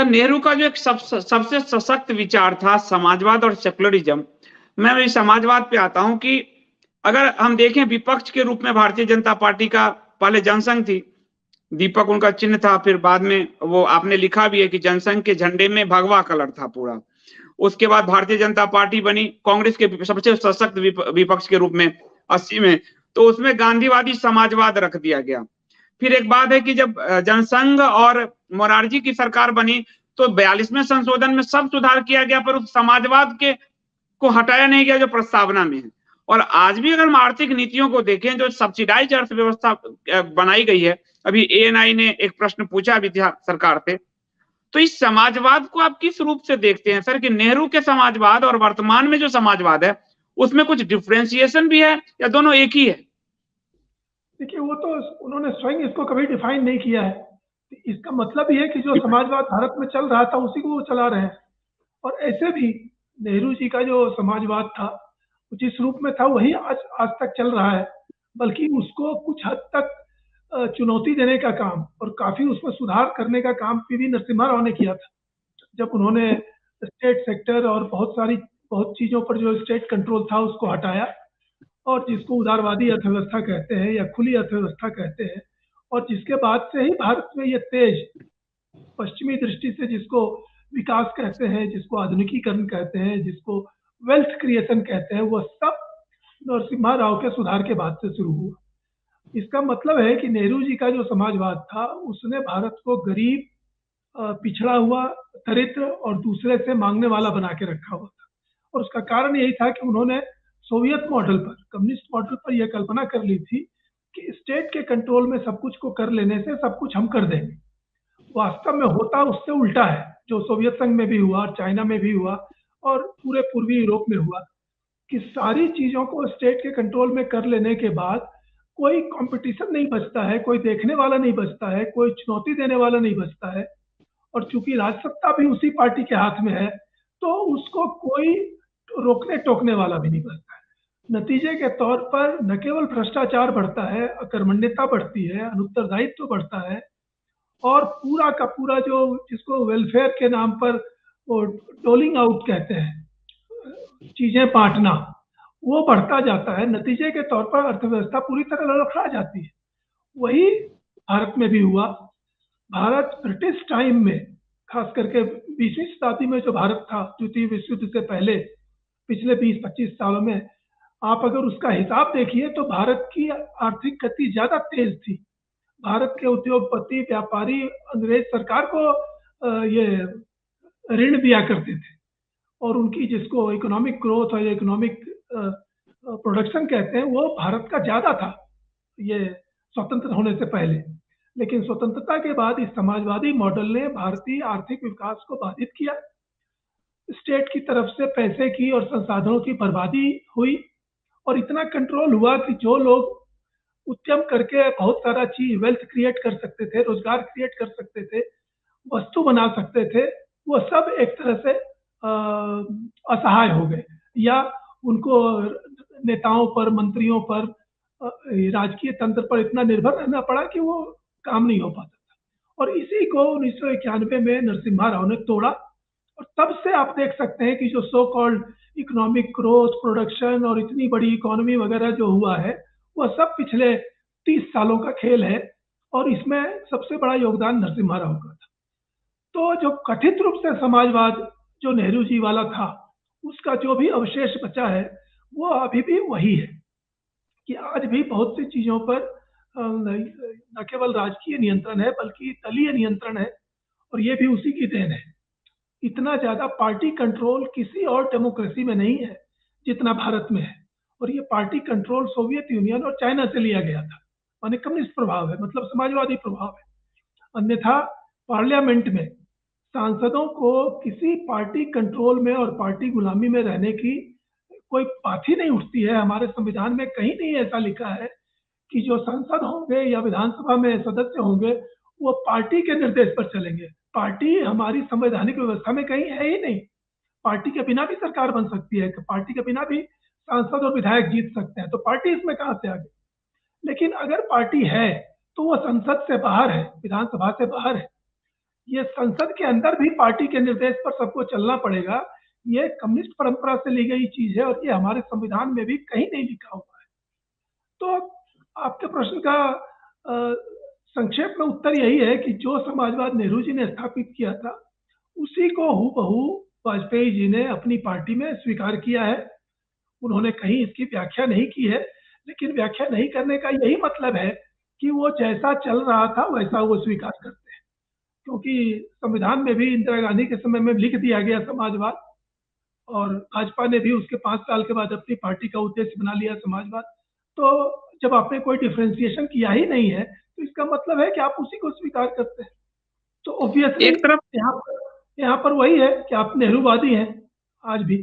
Sir, Nehru का जो एक सबसे सशक्त विचार था समाजवाद और सेकुलरिज्म। मैं अभी समाजवाद पे आता हूं कि अगर हम देखें विपक्ष के रूप में भारतीय जनता पार्टी का पहले जनसंघ थी, दीपक उनका चिन्ह था, फिर बाद में वो आपने लिखा भी है कि जनसंघ के झंडे में भगवा कलर था पूरा। उसके बाद भारतीय जनता पार्टी बनी कांग्रेस के सबसे सशक्त विपक्ष के रूप में 80 में, तो उसमें गांधीवादी समाजवाद रख दिया गया। फिर एक बात है कि जब जनसंघ और मोरारजी की सरकार बनी तो 42वें संशोधन में सब सुधार किया गया, पर उस समाजवाद के को हटाया नहीं गया जो प्रस्तावना में है। और आज भी अगर हम आर्थिक नीतियों को देखें, जो सब्सिडाइज अर्थव्यवस्था बनाई गई है, अभी एएनआई ने एक प्रश्न पूछा अभी सरकार से, तो इस समाजवाद को आप किस रूप से देखते हैं सर, कि नेहरू के समाजवाद और वर्तमान में जो समाजवाद है उसमें कुछ डिफ्रेंसिएशन भी है या दोनों एक ही है? देखिए, वो तो उन्होंने स्वयं इसको कभी डिफाइन नहीं किया है। इसका मतलब ये है कि जो समाजवाद भारत में चल रहा था उसी को वो चला रहे हैं। और ऐसे भी नेहरू जी का जो समाजवाद था जिस रूप में था वही आज तक चल रहा है, बल्कि उसको कुछ हद तक चुनौती देने का काम और काफी उसमें सुधार करने का काम पीवी नरसिम्हा राव ने किया था। जब उन्होंने स्टेट सेक्टर और बहुत चीजों पर जो स्टेट कंट्रोल था उसको हटाया और जिसको उदारवादी अर्थव्यवस्था कहते हैं या खुली अर्थव्यवस्था कहते हैं, और जिसके बाद से ही भारत में ये तेज पश्चिमी दृष्टि से जिसको विकास कहते हैं, जिसको आधुनिकीकरण कहते हैं, जिसको वेल्थ क्रिएशन कहते हैं, वो सब नरसिम्हा राव के सुधार के बाद से शुरू हुआ। इसका मतलब है कि नेहरू जी का जो समाजवाद था उसने भारत को गरीब, पिछड़ा हुआ, दरिद्र और दूसरे से मांगने वाला बना के रखा हुआ था। और उसका कारण यही था कि उन्होंने सोवियत मॉडल पर, कम्युनिस्ट मॉडल पर यह कल्पना कर ली थी कि स्टेट के कंट्रोल में सब कुछ को कर लेने से सब कुछ हम कर देंगे। वास्तव में होता उससे उल्टा है, जो सोवियत संघ में भी हुआ और चाइना में भी हुआ और पूरे पूर्वी यूरोप में हुआ, कि सारी चीजों को स्टेट के कंट्रोल में कर लेने के बाद कोई कंपटीशन नहीं बचता है, कोई देखने वाला नहीं बचता है, कोई चुनौती देने वाला नहीं बचता है। और चूंकि राजसत्ता भी उसी पार्टी के हाथ में है तो उसको कोई रोकने टोकने वाला भी नहीं बचता है। नतीजे के तौर पर न केवल भ्रष्टाचार बढ़ता है, अकर्मण्यता बढ़ती है, अनुत्तरदायित्व बढ़ता है, और पूरा का पूरा जो जिसको वेलफेयर के नाम पर वो डोलिंग आउट कहते हैं, चीजें बांटना, वो बढ़ता जाता है। नतीजे के तौर पर अर्थव्यवस्था पूरी तरह लड़खड़ा जाती है। वही भारत में भी हुआ। भारत ब्रिटिश टाइम में, खास करके 20वीं शताब्दी में जो भारत था द्वितीय विश्व युद्ध से पहले, पिछले 20-25 सालों में आप अगर उसका हिसाब देखिए तो भारत की आर्थिक गति ज्यादा तेज थी। भारत के उद्योगपति, व्यापारी अंग्रेज सरकार को ये ऋण दिया करते थे, और उनकी जिसको इकोनॉमिक ग्रोथ और इकोनॉमिक प्रोडक्शन कहते हैं वो भारत का ज्यादा था ये स्वतंत्र होने से पहले। लेकिन स्वतंत्रता के बाद इस समाजवादी मॉडल ने भारतीय आर्थिक विकास को बाधित किया। स्टेट की तरफ से पैसे की और संसाधनों की बर्बादी हुई, और इतना कंट्रोल हुआ कि जो लोग उद्यम करके बहुत सारा चीज वेल्थ क्रिएट कर सकते थे, रोजगार क्रिएट कर सकते थे, वस्तु बना सकते थे, वो सब एक तरह से असहाय हो गए, या उनको नेताओं पर, मंत्रियों पर, राजकीय तंत्र पर इतना निर्भर रहना पड़ा कि वो काम नहीं हो पाता था। और इसी को 1991 में नरसिम्हा राव ने तोड़ा, और तब से आप देख सकते हैं कि जो so called economic growth, production और इतनी बड़ी इकोनॉमी वगैरह जो हुआ है वह सब पिछले 30 सालों का खेल है, और इसमें सबसे बड़ा योगदान नरसिम्हा राव का था। तो जो कथित रूप से समाजवाद जो नेहरू जी वाला था उसका जो भी अवशेष बचा है वो अभी भी वही है, कि आज भी बहुत सी चीजों पर न केवल राजकीय नियंत्रण है बल्कि दलीय नियंत्रण है, और ये भी उसी की देन है। इतना ज्यादा पार्टी कंट्रोल किसी और डेमोक्रेसी में नहीं है जितना भारत में है, और ये पार्टी कंट्रोल सोवियत यूनियन और चाइना से लिया गया था, माने कम्युनिस्ट प्रभाव है, मतलब समाजवादी प्रभाव है। अन्यथा पार्लियामेंट में सांसदों को किसी पार्टी कंट्रोल में और पार्टी गुलामी में रहने की कोई बात ही नहीं उठती है। हमारे संविधान में कहीं नहीं ऐसा लिखा है कि जो सांसद होंगे या विधानसभा में सदस्य होंगे वो पार्टी के निर्देश पर चलेंगे। पार्टी हमारी संवैधानिक व्यवस्था में कहीं है ही नहीं। पार्टी के बिना भी सरकार बन सकती है, पार्टी के बिना भी सांसद और विधायक जीत सकते हैं, तो पार्टी इसमें कहां से आ गई? लेकिन अगर पार्टी है तो वो संसद से बाहर है, विधानसभा से बाहर है। ये संसद के अंदर भी पार्टी के निर्देश पर सबको चलना पड़ेगा, ये कम्युनिस्ट परंपरा से ली गई चीज है और ये हमारे संविधान में भी कहीं नहीं लिखा हुआ है। तो आपके प्रश्न का संक्षेप में उत्तर यही है कि जो समाजवाद नेहरू जी ने स्थापित किया था उसी को हूबहू वाजपेयी जी ने अपनी पार्टी में स्वीकार किया है। उन्होंने कहीं इसकी व्याख्या नहीं की है, लेकिन व्याख्या नहीं करने का यही मतलब है कि वो जैसा चल रहा था वैसा वो स्वीकार करते हैं, क्योंकि संविधान में भी इंदिरा गांधी के समय में लिख दिया गया समाजवाद, और भाजपा ने भी उसके 5 साल के बाद अपनी पार्टी का उद्देश्य बना लिया समाजवाद। तो जब आपने कोई डिफ्रेंसिएशन किया ही नहीं है तो इसका मतलब है कि आप उसी को स्वीकार करते हैं। तो ऑब्वियसली एक तरफ यहाँ पर वही है कि आप नेहरूवादी हैं आज भी।